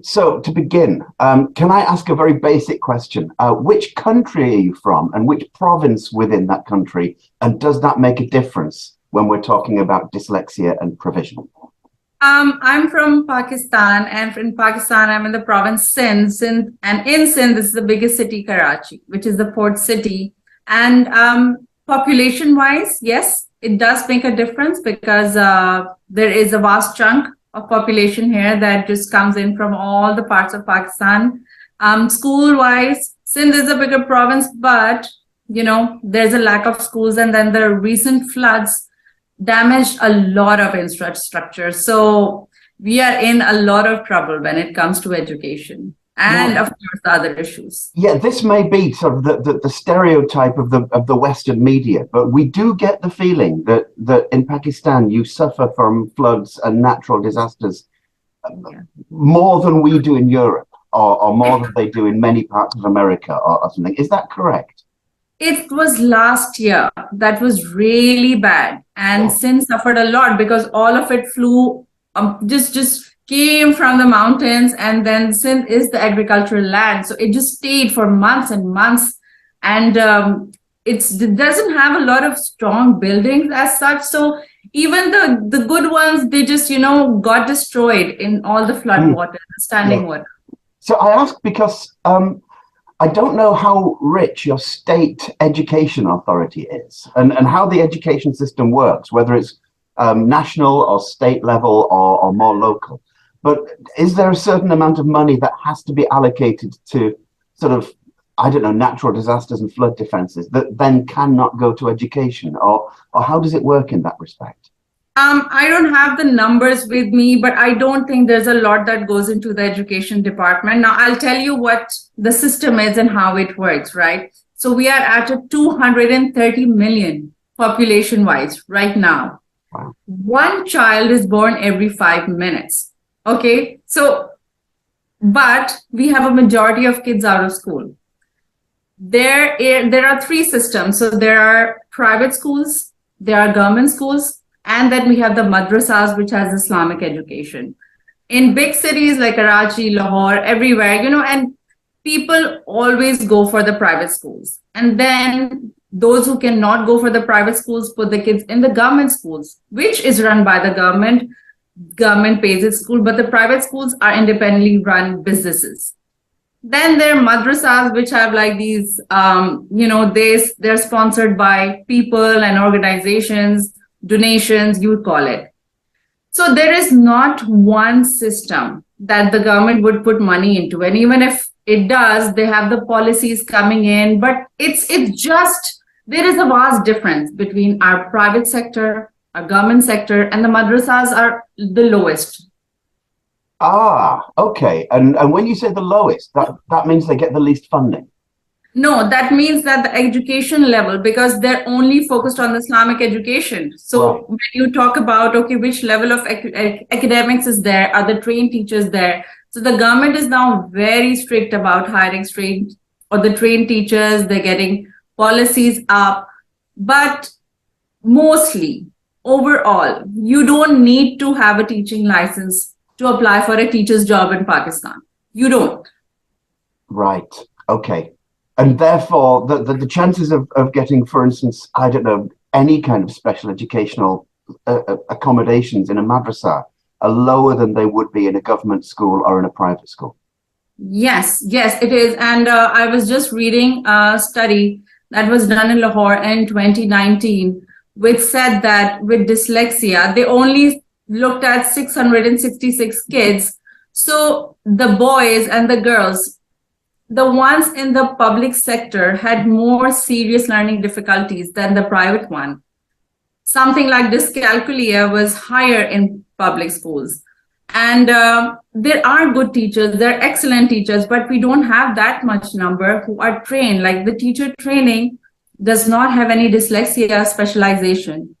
So to begin, can I ask a very basic question? Which country are you from and which province within that country? And does that make a difference when we're talking about dyslexia and provision? I'm from Pakistan, and in Pakistan, I'm in the province Sindh, and in Sindh, this is the biggest city, Karachi, which is the port city. And population-wise, yes, it does make a difference because there is a vast chunk of population here that just comes in from all the parts of Pakistan. School-wise, Sindh is a bigger province, but there's a lack of schools, and then the recent floods damaged a lot of infrastructure. So we are in a lot of trouble when it comes to education and, of course, the other issues. Yeah, this may be sort of the stereotype of the Western media, but we do get the feeling that in Pakistan you suffer from floods and natural disasters more than we do in Europe, or more than they do in many parts of America, or something. Is that correct? It was last year that was really bad, and Sindh suffered a lot because all of it flew, just came from the mountains, and then Sindh is the agricultural land, so it just stayed for months and months, and it doesn't have a lot of strong buildings as such. So even the good ones, they just got destroyed in all the flood water, the standing water. So I ask because I don't know how rich your state education authority is and how the education system works, whether it's national or state level or more local. But is there a certain amount of money that has to be allocated to sort of, I don't know, natural disasters and flood defenses that then cannot go to education? Or how does it work in that respect? I don't have the numbers with me, but I don't think there's a lot that goes into the education department. Now, I'll tell you what the system is and how it works, right? So we are at a 230 million population-wise right now. Wow. One child is born every 5 minutes. Okay, but we have a majority of kids out of school. There are three systems. So there are private schools, there are government schools, and then we have the madrasas, which has Islamic education. In big cities like Karachi, Lahore, everywhere, and people always go for the private schools. And then those who cannot go for the private schools put the kids in the government schools, which is run by the government. Government pays its school, but the private schools are independently run businesses. Then there are madrasas, which have like these, they're sponsored by people and organizations, donations, you would call it. So there is not one system that the government would put money into. And even if it does, they have the policies coming in, but it's just, there is a vast difference between our private sector, our government sector, and the madrasas are the lowest. Okay. And when you say the lowest, that means they get the least funding. No, that means that the education level, because they're only focused on the Islamic education. So when you talk about, okay, which level of academics is there? Are the trained teachers there? So the government is now very strict about hiring trained teachers. They're getting policies up. But mostly, overall, you don't need to have a teaching license to apply for a teacher's job in Pakistan. You don't. Right. Okay. And therefore, the chances of getting, for instance, I don't know, any kind of special educational accommodations in a madrasa are lower than they would be in a government school or in a private school. Yes, it is. And I was just reading a study that was done in Lahore in 2019, which said that with dyslexia, they only looked at 666 kids. So the boys and the girls, the ones in the public sector had more serious learning difficulties than the private one. Something like dyscalculia was higher in public schools. And there are good teachers, there are excellent teachers, but we don't have that much number who are trained. Like the teacher training does not have any dyslexia specialization.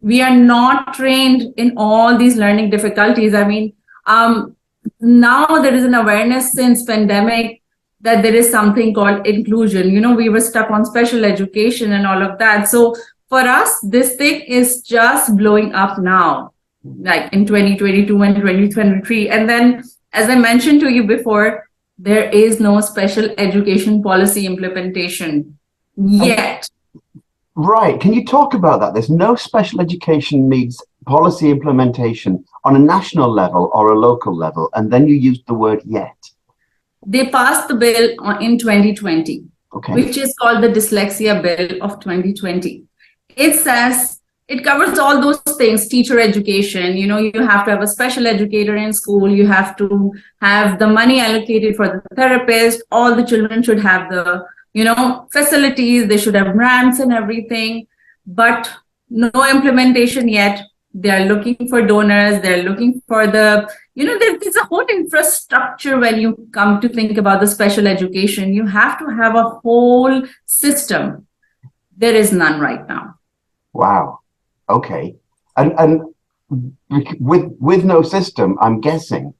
We are not trained in all these learning difficulties. I mean, now there is an awareness since pandemic that there is something called inclusion. We were stuck on special education and all of that. So for us, this thing is just blowing up now, like in 2022 and 2023. And then as I mentioned to you before, there is no special education policy implementation yet. Right. Can you talk about that? There's no special education needs policy implementation on a national level or a local level. And then you used the word yet. They passed the bill in 2020, which is called the Dyslexia Bill of 2020. It says it covers all those things, teacher education, you have to have a special educator in school, you have to have the money allocated for the therapist, all the children should have the, facilities, they should have ramps and everything, but no implementation yet. They're looking for donors, they're looking for the, there's a whole infrastructure when you come to think about the special education. You have to have a whole system. There is none right now. Wow. Okay. And with no system, I'm guessing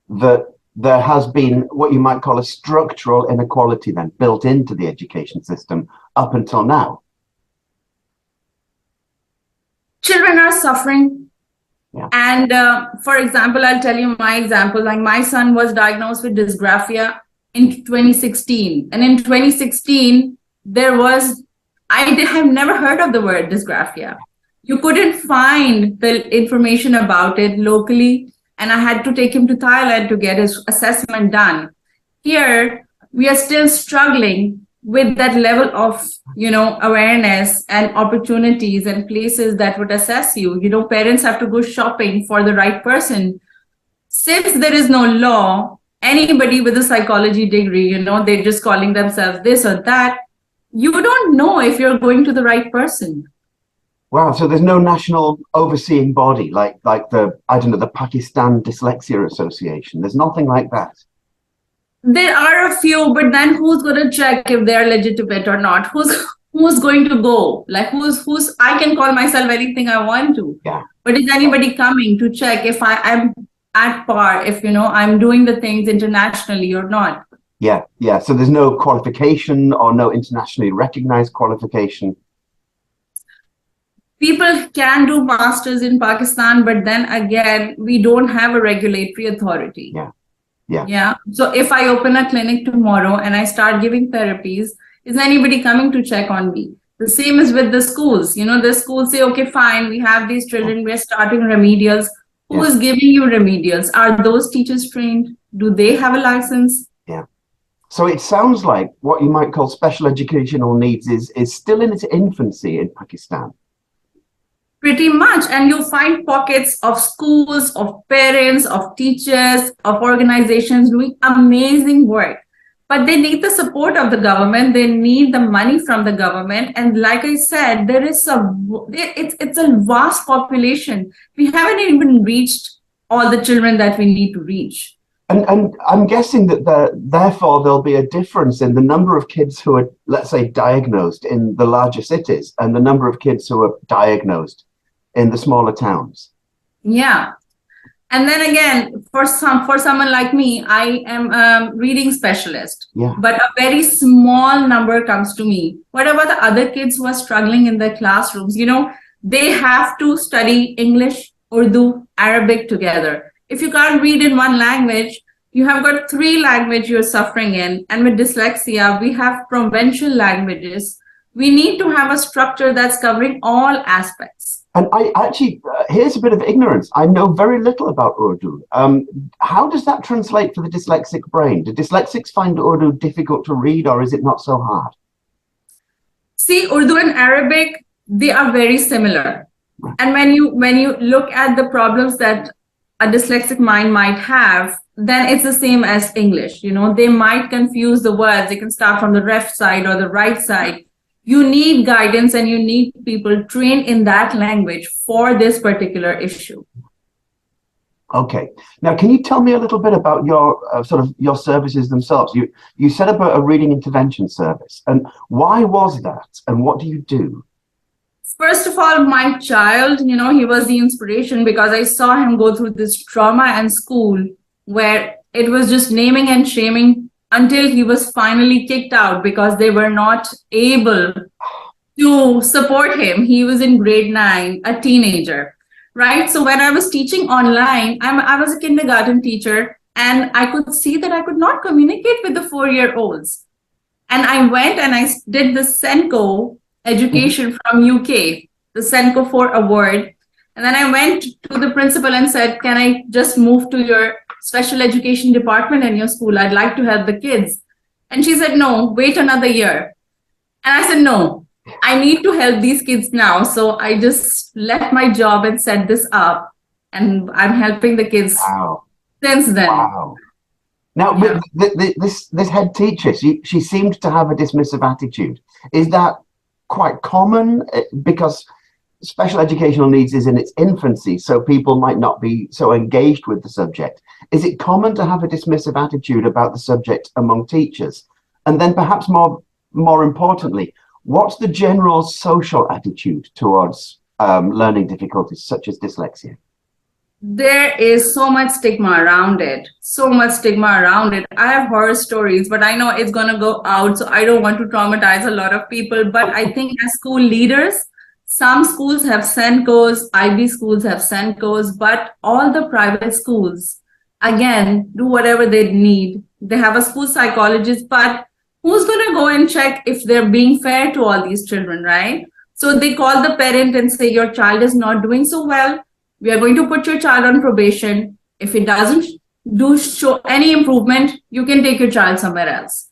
that there has been what you might call a structural inequality then built into the education system up until now. Children are suffering. Yeah. And for example, I'll tell you my example. Like my son was diagnosed with dysgraphia in 2016. And in 2016, I have never heard of the word dysgraphia. You couldn't find the information about it locally. And I had to take him to Thailand to get his assessment done. Here, we are still struggling with that level of, awareness and opportunities and places that would assess you. Parents have to go shopping for the right person. Since there is no law, anybody with a psychology degree, they're just calling themselves this or that. You don't know if you're going to the right person. Wow. So there's no national overseeing body like the Pakistan Dyslexia Association. There's nothing like that. There are a few, but then who's going to check if they're legitimate or not? Who's going to go? Like who's I can call myself anything I want to. Yeah. But is anybody coming to check if I'm at par, if I'm doing the things internationally or not? Yeah. So there's no qualification or no internationally recognized qualification. People can do masters in Pakistan, but then again, we don't have a regulatory authority. Yeah. So if I open a clinic tomorrow and I start giving therapies, is anybody coming to check on me? The same is with the schools. The schools say, okay, fine, we have these children, we're starting remedials. Who is giving you remedials? Are those teachers trained? Do they have a license? Yeah. So it sounds like what you might call special educational needs is still in its infancy in Pakistan. Pretty much. And you'll find pockets of schools, of parents, of teachers, of organizations doing amazing work. But they need the support of the government. They need the money from the government. And like I said, it's a vast population. We haven't even reached all the children that we need to reach. And I'm guessing that therefore there'll be a difference in the number of kids who are, let's say, diagnosed in the larger cities and the number of kids who are diagnosed in the smaller towns. Yeah. And then again, for someone like me, I am a reading specialist, but a very small number comes to me. What about the other kids who are struggling in their classrooms? They have to study English, Urdu, Arabic together. If you can't read in one language, you have got 3 languages you're suffering in. And with dyslexia, we have provincial languages. We need to have a structure that's covering all aspects. And I actually, here's a bit of ignorance. I know very little about Urdu. How does that translate for the dyslexic brain? Do dyslexics find Urdu difficult to read, or is it not so hard? See, Urdu and Arabic, they are very similar. And when you look at the problems that a dyslexic mind might have, then it's the same as English. They might confuse the words. They can start from the left side or the right side. You need guidance and you need people trained in that language for this particular issue. Okay. Now, can you tell me a little bit about your your services themselves? You set up a reading intervention service, and why was that? And what do you do? First of all, my child, he was the inspiration because I saw him go through this trauma in school where it was just naming and shaming until he was finally kicked out because they were not able to support him. He was in grade 9, a teenager, right? So when I was teaching online, I was a kindergarten teacher, and I could see that I could not communicate with the 4-year-olds. And I went and I did the Senko education from UK, the Senko 4 award. And then I went to the principal and said, can I just move to your special education department in your school? I'd like to help the kids. And she said, no, wait another year. And I said, no, I need to help these kids now. So I just left my job and set this up. And I'm helping the kids since then. Wow. Now, Yeah. this head teacher, she seemed to have a dismissive attitude. Is that quite common? Because special educational needs is in its infancy, so people might not be so engaged with the subject. Is it common to have a dismissive attitude about the subject among teachers? And then perhaps more importantly, what's the general social attitude towards learning difficulties such as dyslexia? There is so much stigma around it. So much stigma around it. I have horror stories, but I know it's going to go out, so I don't want to traumatize a lot of people. But I think as school leaders, some schools have Senkos, IB schools have Senkos, but all the private schools, again, do whatever they need. They have a school psychologist, but who's going to go and check if they're being fair to all these children, right? So they call the parent and say, your child is not doing so well. We are going to put your child on probation. If it doesn't show any improvement, you can take your child somewhere else.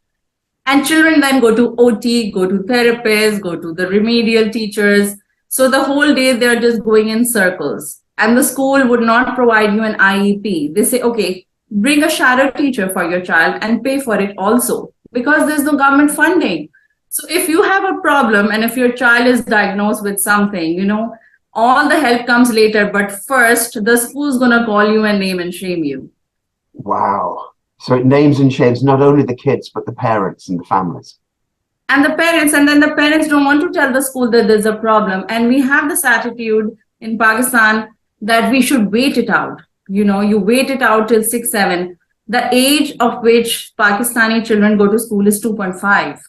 And children then go to OT, go to therapists, go to the remedial teachers. So the whole day they're just going in circles. And the school would not provide you an IEP. They say, okay, bring a shadow teacher for your child and pay for it also, because there's no government funding. So if you have a problem and if your child is diagnosed with something, all the help comes later, but first the school's going to call you and name and shame you. Wow. So it names and shames not only the kids, but the parents and the families. And the parents, and then the parents don't want to tell the school that there's a problem. And we have this attitude in Pakistan that we should wait it out. You wait it out till 6, 7. The age of which Pakistani children go to school is 2.5.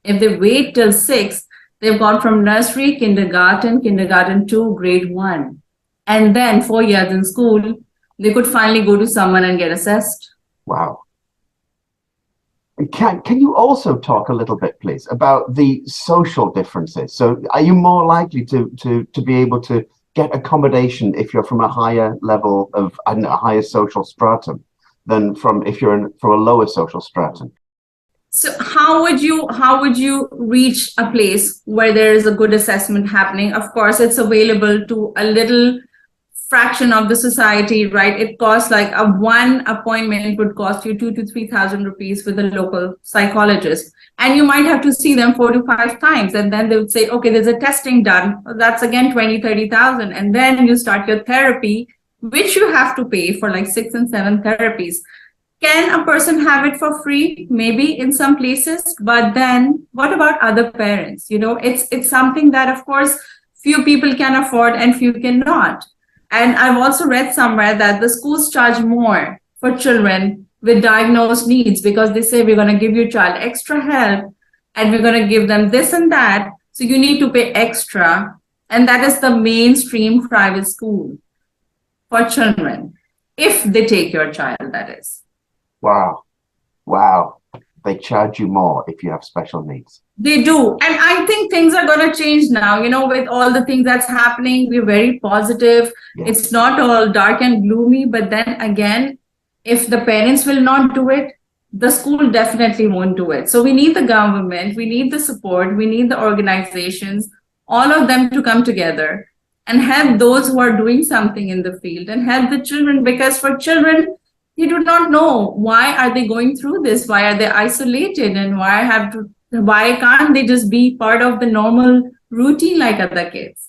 If they wait till 6, they've gone from nursery, kindergarten 2, grade 1. And then 4 years in school, they could finally go to someone and get assessed. Wow. Can you also talk a little bit, please, about the social differences? So are you more likely to be able to get accommodation if you're from a higher level of a higher social stratum than if you're from a lower social stratum? So how would you reach a place where there is a good assessment happening? Of course, it's available to a little fraction of the society, right? It costs like one appointment would cost you 2,000 to 3,000 rupees with a local psychologist. And you might have to see them 4 to 5 times. And then they would say, okay, there's a testing done. That's again 20,000, 30,000. And then you start your therapy, which you have to pay for like 6 and 7 therapies. Can a person have it for free? Maybe in some places, but then what about other parents? It's something that, of course, few people can afford and few cannot. And I've also read somewhere that the schools charge more for children with diagnosed needs because they say we're going to give your child extra help and we're going to give them this and that. So you need to pay extra. And that is the mainstream private school for children, if they take your child, that is. Wow. They charge you more if you have special needs. They do. And I think things are going to change now, with all the things that's happening. We're very positive. Yeah. It's not all dark and gloomy. But then again, if the parents will not do it, the school definitely won't do it. So we need the government, we need the support, we need the organizations, all of them to come together and help those who are doing something in the field and help the children, because for children, you do not know why are they going through this, why are they isolated, and why can't they just be part of the normal routine like other kids.